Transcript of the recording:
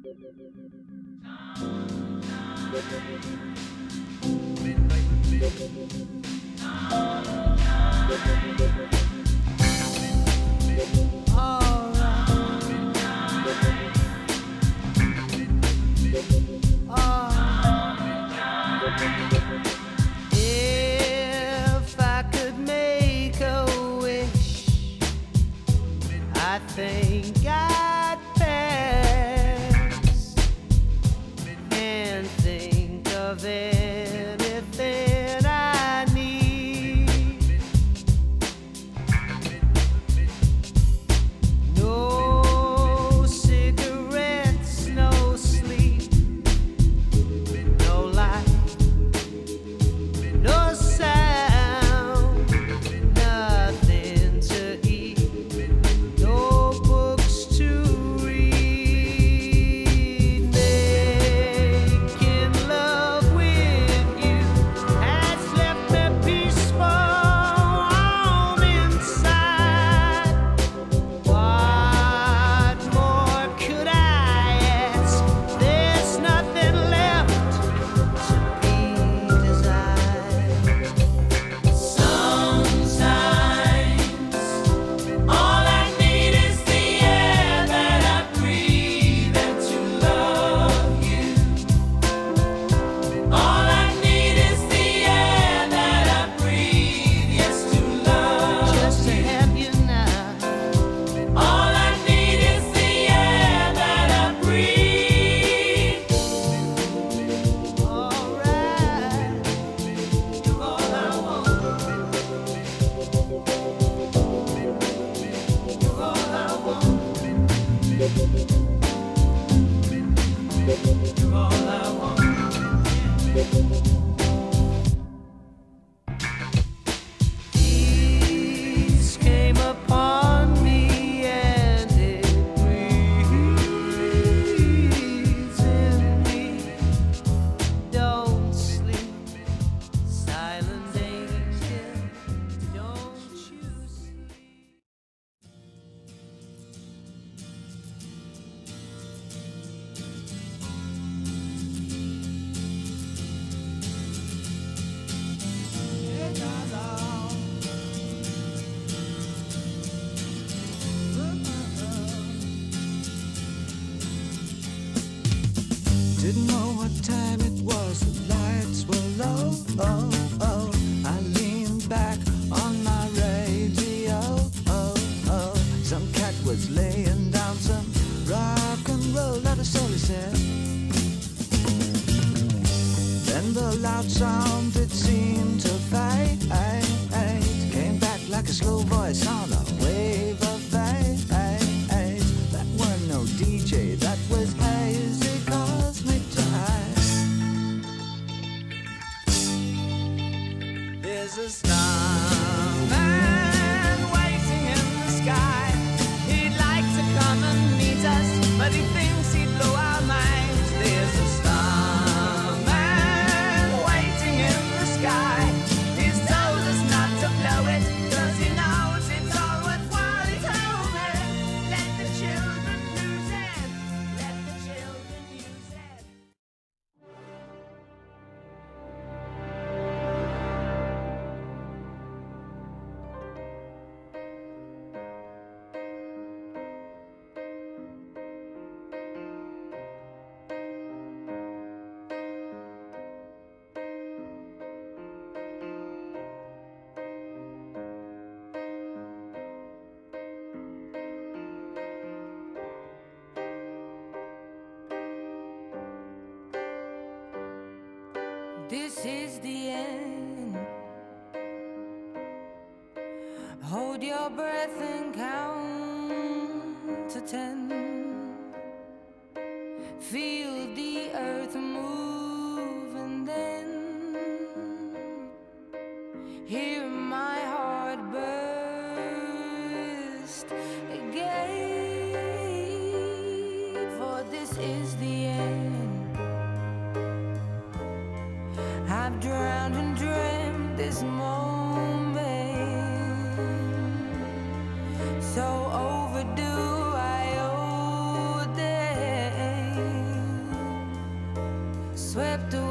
If I could make a wish, I think I'd pass and think of anything I need. No cigarettes, no sleep, no light, no sound, nothing to eat, no books to read. Making love with you has left me peaceful, warm inside. What more could I ask? There's nothing left to be desired. Sometimes all I need is the air that I breathe and to love you. All I need is the air that I breathe, yes, to love Just to you. have you now. All I need is the air that I breathe. Alright. You're all I want. You're all I want. You're all I want. Peace came upon me and it breathes in me. Don't sleep, silent angel, don't you sleep. Didn't know what time it was, the lights were low. Oh, oh. I leaned back on my radio. Oh, oh. Some cat was laying down some rock and roll, that is all he said. Then the loud sound, it seemed to fade. Came back like a slow voice on a wave of bass. That weren't no DJ, that was hazy cosmic time. There's a starman waiting in the sky. He'd like to come and meet us, but he thinks he'd blow our minds. There's a starman waiting in the sky. He's told us not to blow it, 'cause he knows it's all worthwhile. He told me, let the children lose it, let the children use it. This is the end. Hold your breath and count to 10. Feel the earth move and then hear my heart burst again. For this is the end. I've drowned and dreamt this moment, so overdue I owe them. swept away.